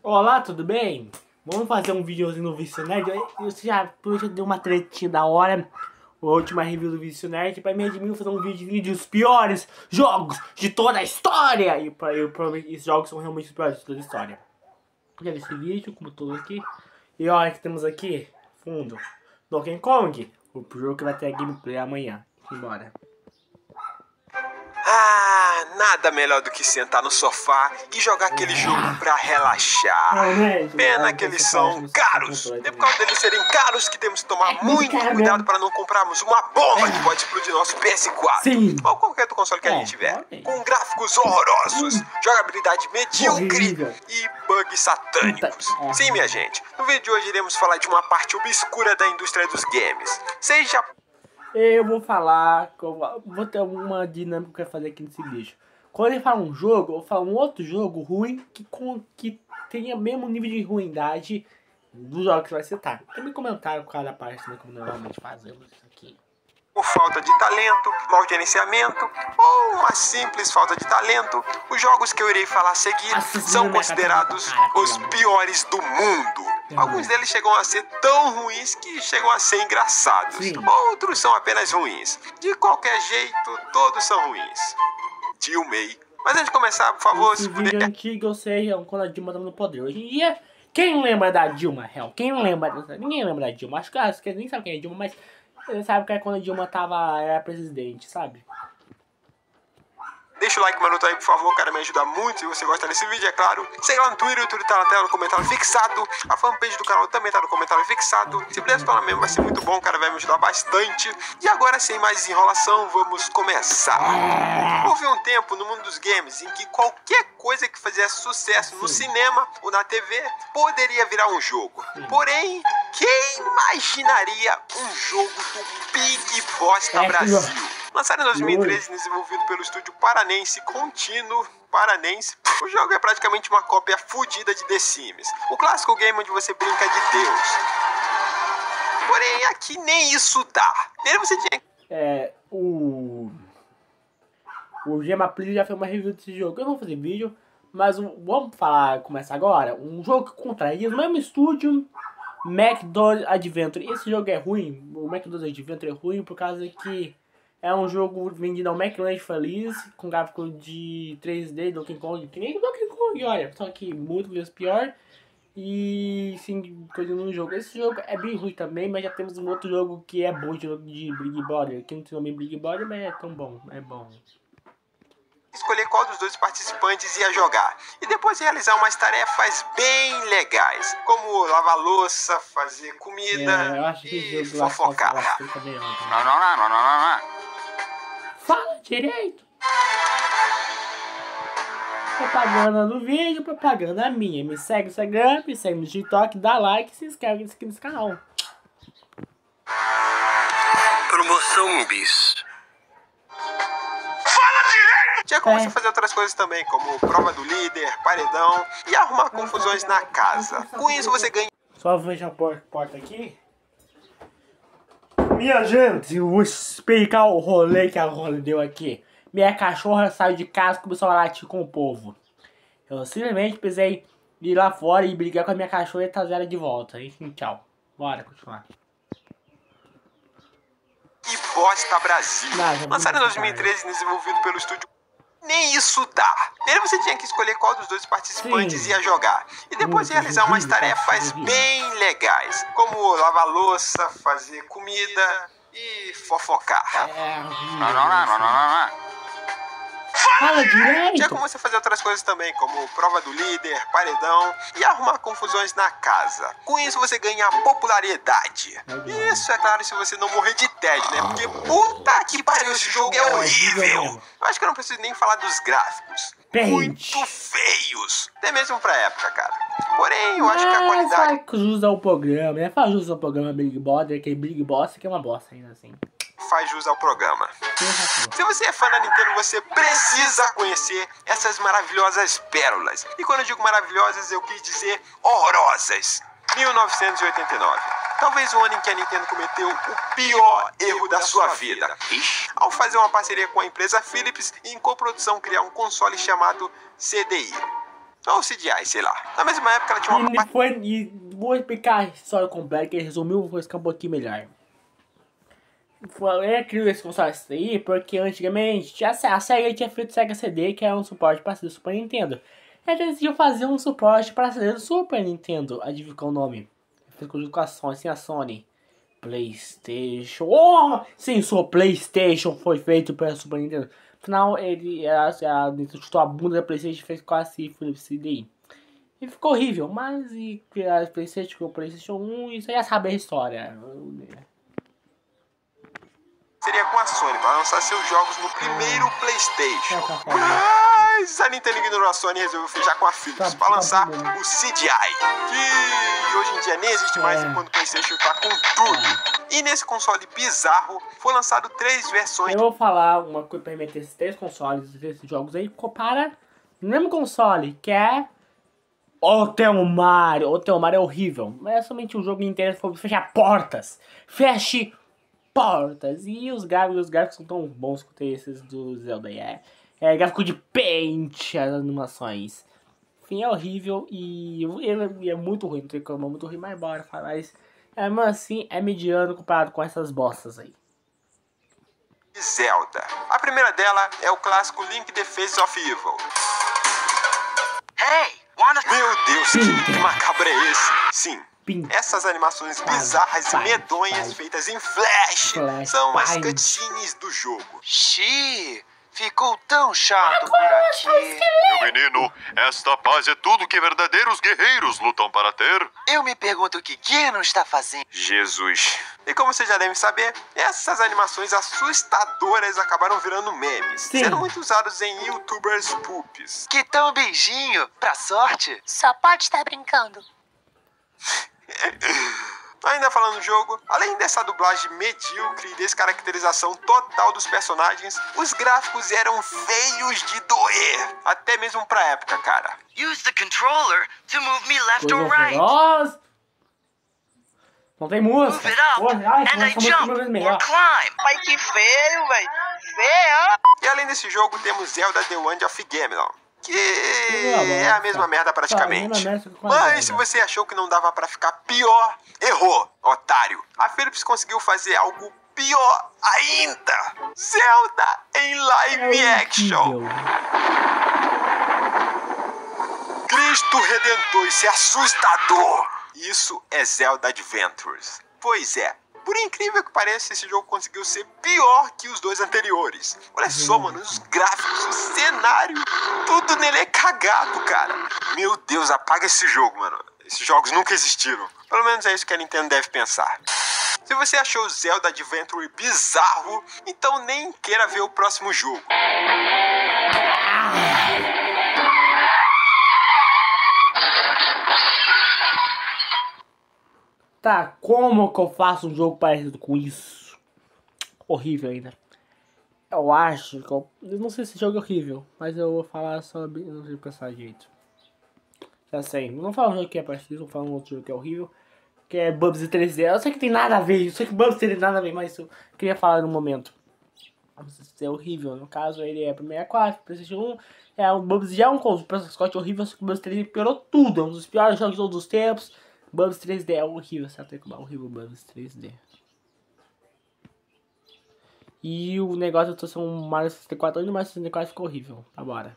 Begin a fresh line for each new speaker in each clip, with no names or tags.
Olá, tudo bem? Vamos fazer um videozinho no Vício Nerd. Você já deu uma tretinha da hora. A última review do Vício Nerd. Pra mim, admiro fazer um videozinho dos piores jogos de toda a história. E provavelmente esses jogos são realmente os piores de toda a história. Já esse vídeo, como todos aqui. E olha que temos aqui, fundo, Donkey Kong. O jogo que vai ter a gameplay amanhã. Simbora.
Ah, nada melhor do que sentar no sofá e jogar aquele jogo pra relaxar. Pena que eles são caros. É por causa deles serem caros que temos que tomar muito cuidado para não comprarmos uma bomba que pode explodir nosso PS4.
Sim.
Ou qualquer outro console que a gente tiver. Com gráficos horrorosos, jogabilidade medíocre e bugs satânicos. Sim, minha gente. No vídeo de hoje iremos falar de uma parte obscura da indústria dos games. Seja...
Eu vou falar, vou ter uma dinâmica que eu quero fazer aqui nesse vídeo. Quando ele fala um jogo, eu vou falar um outro jogo ruim que tenha mesmo nível de ruindade do jogo que você vai citar. Tem me comentário com cada parte, né, como normalmente fazemos isso aqui.
Por falta de talento, mau gerenciamento ou uma simples falta de talento, os jogos que eu irei falar a seguir são considerados os piores do mundo. Alguns deles chegam a ser tão ruins que chegam a ser engraçados. Outros são apenas ruins. De qualquer jeito, todos são ruins. Dilmei. Mas antes de começar, por favor,
Esse vídeo é antigo, eu sei, quando a Dilma estava no poder. Hoje em dia, quem lembra da Dilma, real? Quem lembra dessa? Ninguém lembra da Dilma. Acho que vocês nem sabem quem é a Dilma, mas você sabe que é quando a Dilma era presidente, sabe?
Deixa o like maroto aí, por favor, cara, me ajuda muito se você gosta desse vídeo, é claro. Segue lá no Twitter, o Twitter tá na tela, no comentário fixado. A fanpage do canal também tá no comentário fixado. Se puder se tornar mesmo, vai ser muito bom, cara, vai me ajudar bastante. E agora, sem mais enrolação, vamos começar. Houve um tempo no mundo dos games em que qualquer coisa que fizesse sucesso no cinema ou na TV poderia virar um jogo. Porém, quem imaginaria um jogo do Big Bosta Brasil? Lançado em 2013 e desenvolvido pelo estúdio paranense Contínuo Paranense, o jogo é praticamente uma cópia fodida de The Sims, o clássico game onde você brinca de Deus. Porém, aqui nem isso dá. Nele você tinha...
O Gema Please já fez uma review desse jogo. Eu não vou fazer vídeo, mas vamos começar agora. Um jogo que contraria o mesmo estúdio, MacDonald's Adventure. Esse jogo é ruim, o MacDonald's Adventure é ruim por causa que é um jogo vendido ao McLanche Feliz, com gráfico de 3D, Donkey Kong, que nem Donkey Kong, olha, só que muito vezes pior. E sim, coisa no jogo. Esse jogo é bem ruim também, mas já temos um outro jogo que é bom, de Big Brother, que não tem nome Big Brother, mas é tão bom, é bom.
Escolher qual dos dois participantes ia jogar e depois realizar umas tarefas bem legais, como lavar louça, fazer comida e fofocar. Não.
Fala direito! Propaganda no vídeo, propaganda minha. Me segue no Instagram, me segue no TikTok, dá like e se inscreve aqui nesse canal.
Promoção bis. Tinha como você fazer outras coisas também, como prova do líder, paredão e arrumar confusões na casa. Com isso você ganha...
Só veja a porta aqui. Minha gente, eu vou explicar o rolê que a Rolê deu aqui. Minha cachorra saiu de casa e começou a latir com o povo. Eu simplesmente precisei ir lá fora e brigar com a minha cachorra e trazer ela de volta. Enfim, tchau. Bora continuar.
Que Bosta Brasil. Lançado em 2013 e desenvolvido pelo estúdio... Nem isso dá. Nele você tinha que escolher qual dos dois participantes ia jogar e depois realizar umas tarefas bem legais, como lavar louça, fazer comida e fofocar. Não.
Fala direito!
Tinha como você fazer outras coisas também, como prova do líder, paredão e arrumar confusões na casa. Com isso você ganha popularidade. Isso, é claro, se você não morrer de tédio, né? Porque puta que pariu, esse jogo é horrível. Eu acho que eu não preciso nem falar dos gráficos. Muito feios. Até mesmo pra época, cara. Porém, eu acho que a qualidade...
Faz jus ao programa, né? Faz jus ao programa Big Brother, que é Big Boss, que é uma bosta ainda assim.
Faz jus ao programa. Se você é fã da Nintendo, você precisa conhecer essas maravilhosas pérolas. E quando eu digo maravilhosas, eu quis dizer horrorosas. 1989. Talvez o ano em que a Nintendo cometeu o pior erro da sua vida. Ao fazer uma parceria com a empresa Philips e em coprodução criar um console chamado CDI. Ou CGI, sei lá. Na mesma época ela tinha uma...
E vou explicar a história completa, que ele resumiu, vou ficar um pouquinho melhor. Ele criou esse console aí porque antigamente a Sega tinha feito Sega CD, que era um suporte para CD do Super Nintendo. Ele decidiu fazer um suporte para CD do Super Nintendo. Adivinha qual é o nome? Ele fez conjunto com a Sony, assim, a Sony. PlayStation. Oh! Sim, sua PlayStation foi feito pela Super Nintendo. Afinal, ele chutou a bunda da PlayStation e fez quase Philips CDI. E ficou horrível, mas e a PlayStation com o PlayStation 1, isso aí já sabe a história.
Seria com a Sony para lançar seus jogos no primeiro PlayStation. Mas a Nintendo ignorou a Sony e resolveu fechar com a Philips para lançar o CDI, que hoje em dia nem existe mais enquanto o PlayStation tá com tudo. E nesse console bizarro foi lançado 3 versões.
Eu vou falar uma coisa para meter esses 3 consoles, esses jogos aí, compara no mesmo console, que é o Mario. O Mario é horrível, mas é somente um jogo inteiro para fechar portas. Feche portas. E os gráficos são tão bons quanto esses do Zelda. É gráfico de Paint, as animações. Enfim, é horrível e é muito ruim. Não tem como, é muito ruim, mas bora falar. Mas mesmo assim, é mediano comparado com essas bostas aí.
Zelda. A primeira dela é o clássico Link the Face of Evil. Hey, meu Deus, que macabro é esse? Sim. Essas animações bizarras e medonhas feitas em Flash são as cutscenes do jogo.
Xiii, ficou tão chato por aqui.
Meu menino, esta paz é tudo que verdadeiros guerreiros lutam para ter.
Eu me pergunto o que Ganon está fazendo.
Jesus. E como vocês já devem saber, essas animações assustadoras acabaram virando memes, sendo muito usados em youtubers poops.
Que tal um beijinho? Pra sorte?
Só pode estar brincando.
Ainda falando do jogo, além dessa dublagem medíocre e descaracterização total dos personagens, os gráficos eram feios de doer, até mesmo pra época, cara.
Use the controller to move me left or right.
Nossa! Não tem música.
Move it up, and I jump or climb.
Mas que feio, velho. Feio.
E além desse jogo, temos Zelda The Wand of Gamelon, que é a mesma merda praticamente. Mas se você achou que não dava pra ficar pior, errou, otário. A Philips conseguiu fazer algo pior ainda. Zelda em live action. Cristo Redentor, isso é assustador. Isso é Zelda Adventures. Pois é. Por incrível que pareça, esse jogo conseguiu ser pior que os 2 anteriores. Olha só, mano, os gráficos, o cenário, tudo nele é cagado, cara. Meu Deus, apaga esse jogo, mano. Esses jogos nunca existiram. Pelo menos é isso que a Nintendo deve pensar. Se você achou o Zelda Adventure bizarro, então nem queira ver o próximo jogo.
Tá, como que eu faço um jogo parecido com isso? Horrível ainda. Eu acho que eu não sei se esse jogo é horrível, mas eu vou falar sobre... Eu não sei pensar direito. Já sei, não vou falar um jogo que é parecido, vou falar um outro jogo que é horrível, que é Bubsy 3D. Eu sei que tem nada a ver, eu sei que Bubsy tem nada a ver, mas eu queria falar no momento. É horrível, no caso ele é pro 64, PlayStation 1. O Bubsy já é um mascote horrível, só que o Bubsy 3D piorou tudo, é um dos piores jogos de todos os tempos. Bubsy 3D é horrível, sabe? É horrível Bubsy 3D. E o negócio de trouxe um Mario 64, ainda mais 64 ficou horrível. Tá, bora.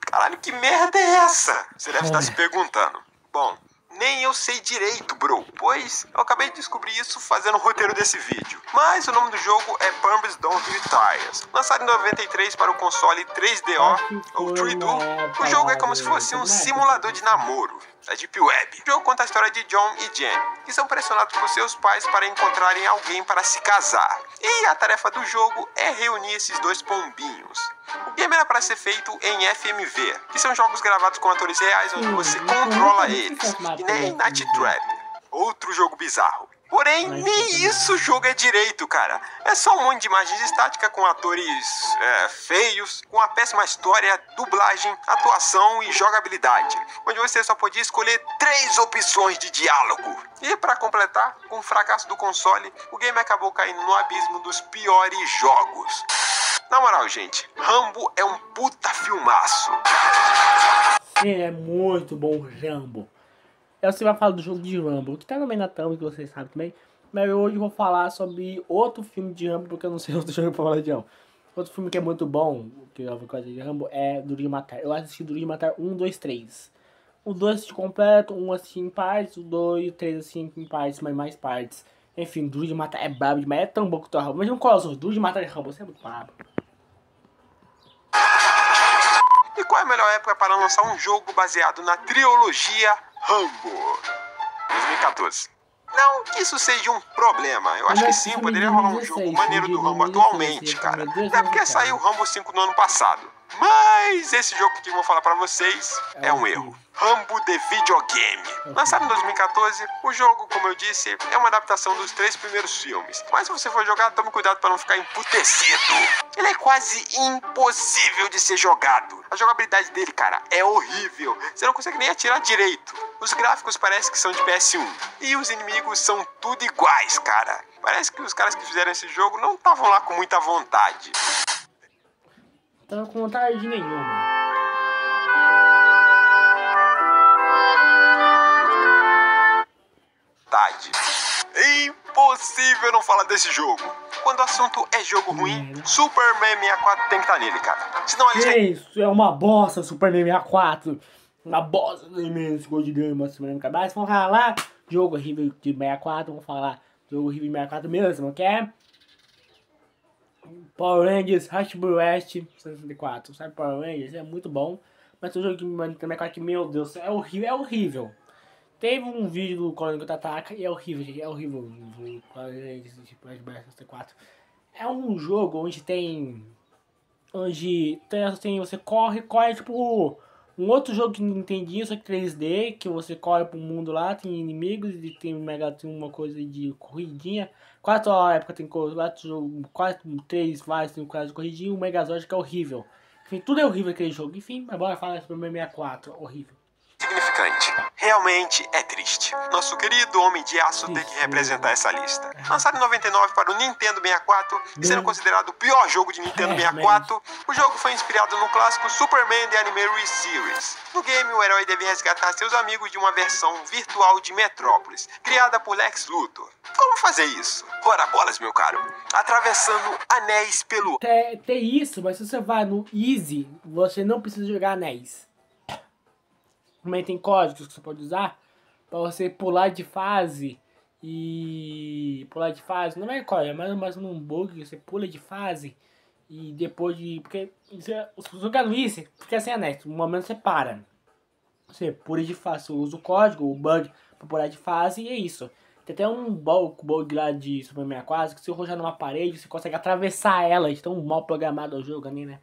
Caralho, que merda é essa? Você deve estar se perguntando. Bom, nem eu sei direito, bro, pois eu acabei de descobrir isso fazendo o roteiro desse vídeo. Mas o nome do jogo é Pumble's Don't Retires, lançado em 93 para o console 3DO ou 3DO. O jogo é como se fosse um simulador de namoro da Deep Web. O jogo conta a história de John e Jen, que são pressionados por seus pais para encontrarem alguém para se casar. E a tarefa do jogo é reunir esses 2 pombinhos. O game era para ser feito em FMV, que são jogos gravados com atores reais onde você controla eles, e nem Night Trap, outro jogo bizarro. Porém, nem isso o jogo é direito, cara. É só um monte de magia estática com atores feios, com uma péssima história, dublagem, atuação e jogabilidade, onde você só podia escolher 3 opções de diálogo. E para completar, com o fracasso do console, o game acabou caindo no abismo dos piores jogos. Na moral, gente, Rambo é um puta filmaço.
Sim, é muito bom, Rambo. Eu sempre falo do jogo de Rambo, que tá também na thumb, que vocês sabem também. Mas hoje eu vou falar sobre outro filme de Rambo, porque eu não sei outro jogo pra falar de Rambo. Outro filme que é muito bom, que eu vou falar de Rambo, é Duro de Matar. Eu assisti Duro de Matar 1, 2, 3. O 2 assisti completo, 1 assisti em partes, o 2 e o 3 assisti em partes, mas mais partes. Enfim, Duro de Matar é brabo demais, é tão bom que o Rambo. Mas não cola, Duro de Matar e Rambo, você é muito brabo.
E qual é a melhor época para lançar um jogo baseado na trilogia Rambo? 2014. Não que isso seja um problema. Eu acho que sim, poderia rolar um jogo maneiro do Rambo atualmente, cara. Até porque saiu o Rambo 5 no ano passado. Mas esse jogo que eu vou falar pra vocês é um erro. Rambo The Videogame. Lançado em 2014, o jogo, como eu disse, é uma adaptação dos 3 primeiros filmes. Mas se você for jogar, tome cuidado para não ficar emputecido. Ele é quase impossível de ser jogado. A jogabilidade dele, cara, é horrível. Você não consegue nem atirar direito. Os gráficos parecem que são de PS1. E os inimigos são tudo iguais, cara. Parece que os caras que fizeram esse jogo não estavam lá com muita vontade.
Tava com vontade nenhuma.
Impossível não falar desse jogo. Quando o assunto é jogo ruim, Superman 64 tem que estar nele, cara. Senão eles têm...
Isso é uma bosta, Superman 64. Uma bosta imenso, gol de grama, Superman cabeça. Vamos falar lá, jogo horrível de 64. Vamos falar, jogo horrível de 64 mesmo, que é Power Rangers Rush West 64. Sabe, Power Rangers é muito bom. Mas o jogo de 64 que, meu Deus, é horrível, é horrível. Teve um vídeo do Conan Contra-Ataca e é horrível, gente, é horrível. O Power Rangers Rush West 64. É um jogo onde tem... você corre, tipo... Um outro jogo que não entendi, só que 3D, que você corre pro mundo lá, tem inimigos e tem uma coisa de corridinha. 4 época tem 3 vários tem quase corridinha, o Megazord que é horrível. Enfim, tudo é horrível aquele jogo. Enfim, mas bora falar sobre o 64, horrível.
Significante. Realmente é triste. Nosso querido Homem de Aço tem que representar essa lista. Lançado em 99 para o Nintendo 64 e sendo considerado o pior jogo de Nintendo 64, o jogo foi inspirado no clássico Superman The Anime Series. No game, o herói deve resgatar seus amigos de uma versão virtual de Metrópolis, criada por Lex Luthor. Como fazer isso? Ora bolas, meu caro. Atravessando anéis pelo...
Tem isso, mas se você vai no Easy, você não precisa jogar anéis. Também tem códigos que você pode usar para você pular de fase e... Pular de fase, não é código, é mais ou menos um bug, você pula de fase e depois de... Porque se você jogar no Easy, fica sem anéis, no momento você para. Você pula de fase, você usa o código, o bug para pular de fase e é isso. Tem até um bug lá de Super 64 que se você rojar numa parede, você consegue atravessar ela, de tão mal programado o jogo ali, né?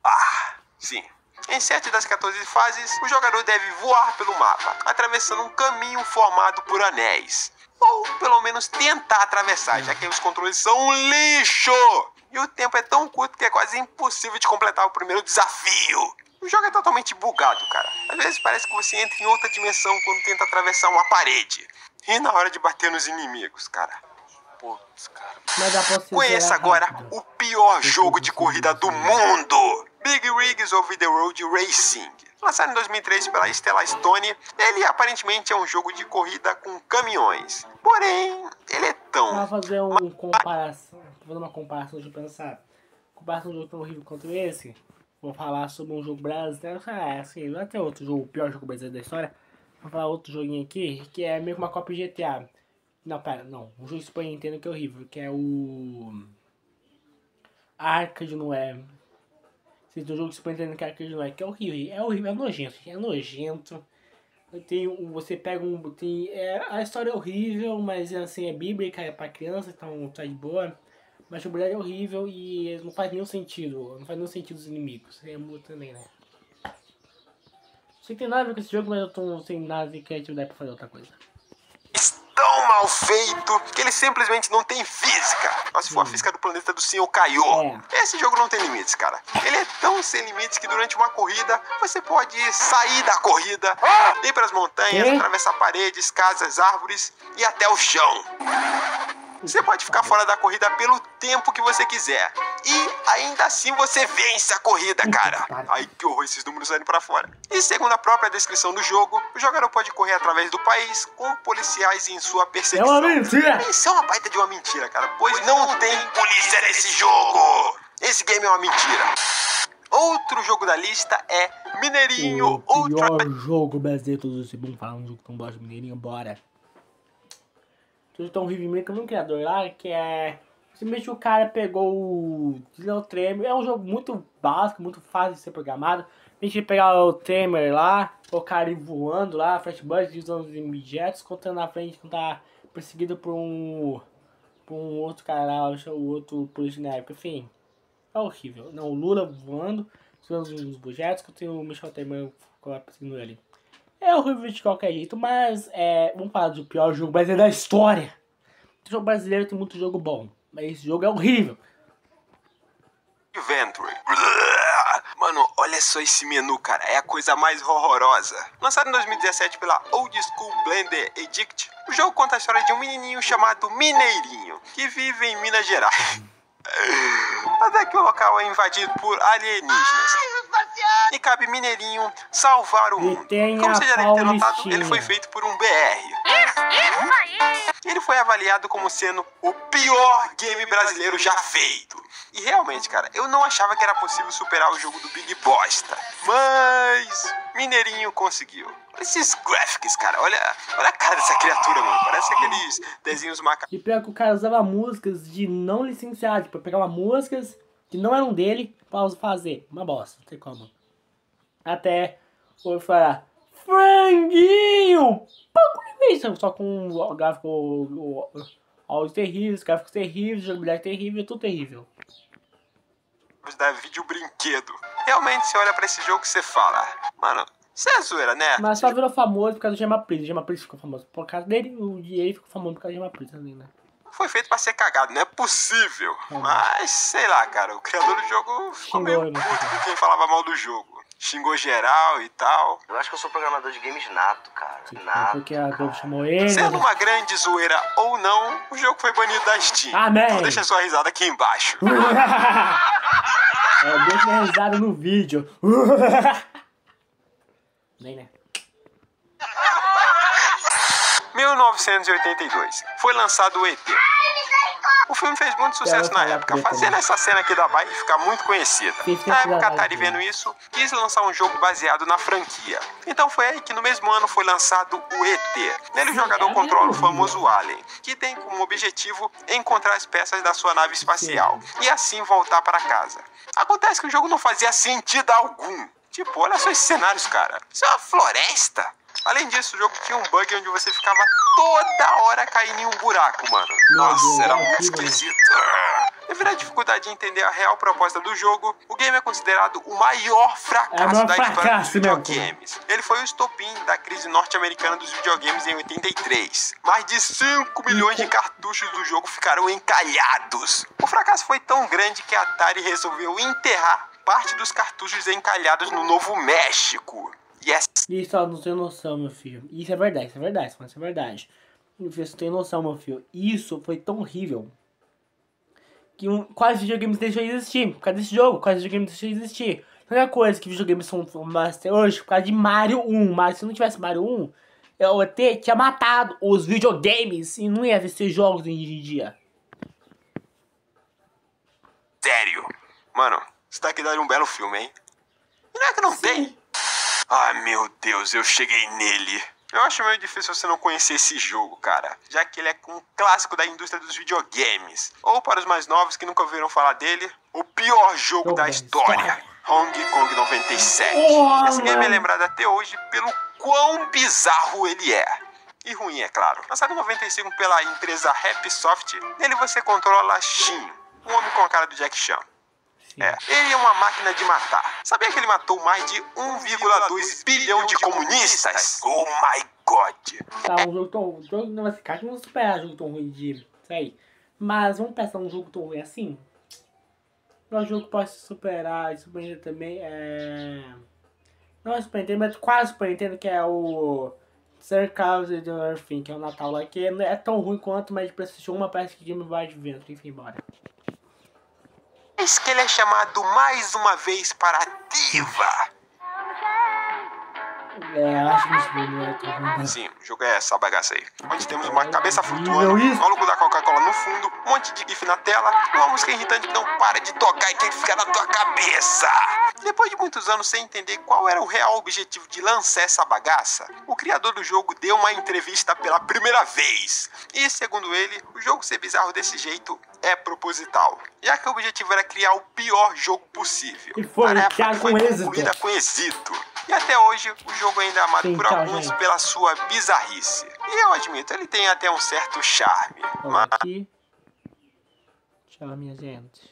Ah, sim. Em 7 das 14 fases, o jogador deve voar pelo mapa, atravessando um caminho formado por anéis. Ou pelo menos tentar atravessar, já que os controles são um lixo! E o tempo é tão curto que é quase impossível de completar o primeiro desafio. O jogo é totalmente bugado, cara. Às vezes parece que você entra em outra dimensão quando tenta atravessar uma parede. E na hora de bater nos inimigos, cara. Putz, cara. Conheça agora o pior jogo de corrida do mundo! Big Rigs Over the Road Racing. Lançado em 2003 pela Stella Stone, ele aparentemente é um jogo de corrida com caminhões. Porém, ele é tão...
Vou fazer uma comparação, deixa eu pensar. Comparação de um jogo tão horrível quanto esse. Vou falar sobre um jogo brasileiro, assim, não é até outro jogo, o pior jogo brasileiro da história. Vou falar outro joguinho aqui, que é meio que uma cópia de GTA. Não, pera, não. Um jogo Super Nintendo que é horrível, que é o... Arca de Noé. Tem um jogo Super Nintendo que é Arca de Noé, que é horrível, é nojento, é nojento. Você pega a história é horrível, mas assim, é bíblica, é pra criança, então tá de boa. Mas a jogabilidade é horrível e não faz nenhum sentido. Não faz nenhum sentido os inimigos. É muito também, né? Não sei que tem nada a ver com esse jogo, mas eu tô sem nada de criatividade pra fazer outra coisa.
Tão mal feito que ele simplesmente não tem física. Mas se for a física do planeta do Senhor Kaiô. Esse jogo não tem limites, cara. Ele é tão sem limites que durante uma corrida você pode sair da corrida, ir pras montanhas, atravessar paredes, casas, árvores e até o chão. Você pode ficar fora da corrida pelo tempo que você quiser. E ainda assim você vence a corrida, cara. Ai, que horror, esses números saindo pra fora. E segundo a própria descrição do jogo, o jogador pode correr através do país com policiais em sua perseguição.
É uma mentira!
Isso é uma baita de uma mentira, cara. Pois não tem polícia nesse jogo. Esse game é uma mentira. Outro jogo da lista é Mineirinho
O
Ultra...
pior jogo brasileiro todos os bom falar um jogo tão bom de Mineirinho, bora. Tem um revimento que eu não criador lá, que é... Simplesmente o cara pegou o Tremor. É um jogo muito básico, muito fácil de ser programado. A gente pegar o Tremor lá, colocar ele voando lá, flashbang, usando os objetos, contando na frente que tá perseguido por um outro cara lá, o outro polícia na época, enfim. É horrível. Não, o Lula voando, usando os objetos, que eu tenho o Michel Temer perseguindo ele. É horrível de qualquer jeito, mas vamos falar do pior jogo brasileiro da história. O jogo brasileiro tem muito jogo bom, mas esse jogo é horrível.
Inventory. Mano, olha só esse menu, cara. É a coisa mais horrorosa. Lançado em 2017 pela Old School Blender Edict, o jogo conta a história de um menininho chamado Mineirinho, que vive em Minas Gerais. Até que o local é invadido por alienígenas. E cabe Mineirinho salvar o mundo. Como você já deve ter notado, ele foi feito por um BR. Ele foi avaliado como sendo o pior game brasileiro já feito. E realmente, cara, eu não achava que era possível superar o jogo do Big Bosta. Mas Mineirinho conseguiu. Olha esses graphics, cara. Olha a cara dessa criatura, mano. Parece aqueles desenhos macabros.
E pior que o cara usava músicas de não licenciado. Tipo, pegava músicas que não eram dele pra fazer. Uma bosta, não tem como. Até foi falar franguinho! Só com o gráfico, áudio terrível, gráficos terríveis, jogabilidade terrível, tudo terrível.
Da vídeo brinquedo. Realmente você olha pra esse jogo e você fala, mano, isso é zoeira, né?
Mas só virou famoso por causa do Gema Prince. O Gema Prince ficou famoso por causa dele, e ele ficou famoso por causa do Gema Prince também, né?
Foi feito pra ser cagado, não é possível. Mas, sei lá, cara, o criador do jogo ficou meio puto com quem falava mal do jogo. Xingou geral e tal.
Eu acho que eu sou programador de games nato, cara. Nato.
Porque a Globo chamou ele.
Sendo uma grande zoeira ou não, o jogo foi banido da Steam.
Amém.
Então deixa sua risada aqui embaixo.
Deixa minha risada no vídeo. Nem, né?
1982. Foi lançado o ET. O filme fez muito sucesso na época, fazendo essa cena aqui da Bahia ficar muito conhecida. Na época, a Atari, vendo isso, quis lançar um jogo baseado na franquia. Então foi aí que no mesmo ano foi lançado o ET. Nele o jogador controla o famoso Alien, que tem como objetivo encontrar as peças da sua nave espacial e assim voltar para casa. Acontece que o jogo não fazia sentido algum. Tipo, olha só esses cenários, cara. Isso é uma floresta. Além disso, o jogo tinha um bug onde você ficava toda hora caindo em um buraco, mano. Nossa, era muito esquisito. Devido à dificuldade de entender a real proposta do jogo, o game é considerado o maior fracasso da história dos videogames. Ele foi o estopim da crise norte-americana dos videogames em 83. Mais de 5 milhões de cartuchos do jogo ficaram encalhados. O fracasso foi tão grande que a Atari resolveu enterrar parte dos cartuchos encalhados no Novo México. Yes.
Isso eu não tenho noção, meu filho. Isso é verdade, isso é verdade, isso é verdade. Você não tem noção, meu filho. Isso foi tão horrível que quase videogames deixou de existir. Por causa desse jogo, quase videogames deixou de existir. A única coisa que videogames são mais até hoje por causa de Mario 1. Mas se não tivesse Mario 1, o ET tinha matado os videogames e não ia existir jogos hoje em dia.
Sério. Mano, isso daqui daria um belo filme, hein? E não é que não tem. Ai, meu Deus, eu cheguei nele. Eu acho meio difícil você não conhecer esse jogo, cara, já que ele é um clássico da indústria dos videogames. Ou para os mais novos que nunca ouviram falar dele, o pior jogo da história, Hong Kong 97. Esse game é lembrado até hoje pelo quão bizarro ele é. E ruim, é claro. Lançado em 95 pela empresa Happysoft, nele você controla Shin, um homem com a cara do Jack Chan. Ele é uma máquina de matar. Sabia que ele matou mais de 1,2 bilhão de comunistas? Oh my god.
Tá, um jogo tão... Não vai ficar que não superar um jogo tão ruim de... Isso aí. Mas vamos pensar um jogo tão ruim assim? Um jogo que pode superar, Super Nintendo também é... Não é Super Nintendo, mas quase Super Nintendo, que é o... Cercados de Enfim, que é o Natal lá, que não é tão ruim quanto, mas pra assistir uma peça que Game Boy Advance, enfim, bora.
Eis que ele é chamado mais uma vez para a diva.
Acho que isso não é tão ruim.
Sim, o jogo é essa bagaça aí. Onde temos uma cabeça
horrível
flutuando,
isso.
um logo da Coca-Cola no fundo, um monte de gif na tela, e uma música irritante que não para de tocar e que fica na tua cabeça. Depois de muitos anos sem entender qual era o real objetivo de lançar essa bagaça, o criador do jogo deu uma entrevista pela primeira vez. E segundo ele, o jogo ser bizarro desse jeito é proposital, já que o objetivo era criar o pior jogo possível.
E foi,
Tarefa
já
que foi
com
concluída
êxito.
com êxito. E até hoje, o jogo ainda é amado
Sim,
por
tchau,
alguns
gente.
pela sua bizarrice. E eu admito, ele tem até um certo charme.
Vamos
Mas
aqui. Tchau, minha gente.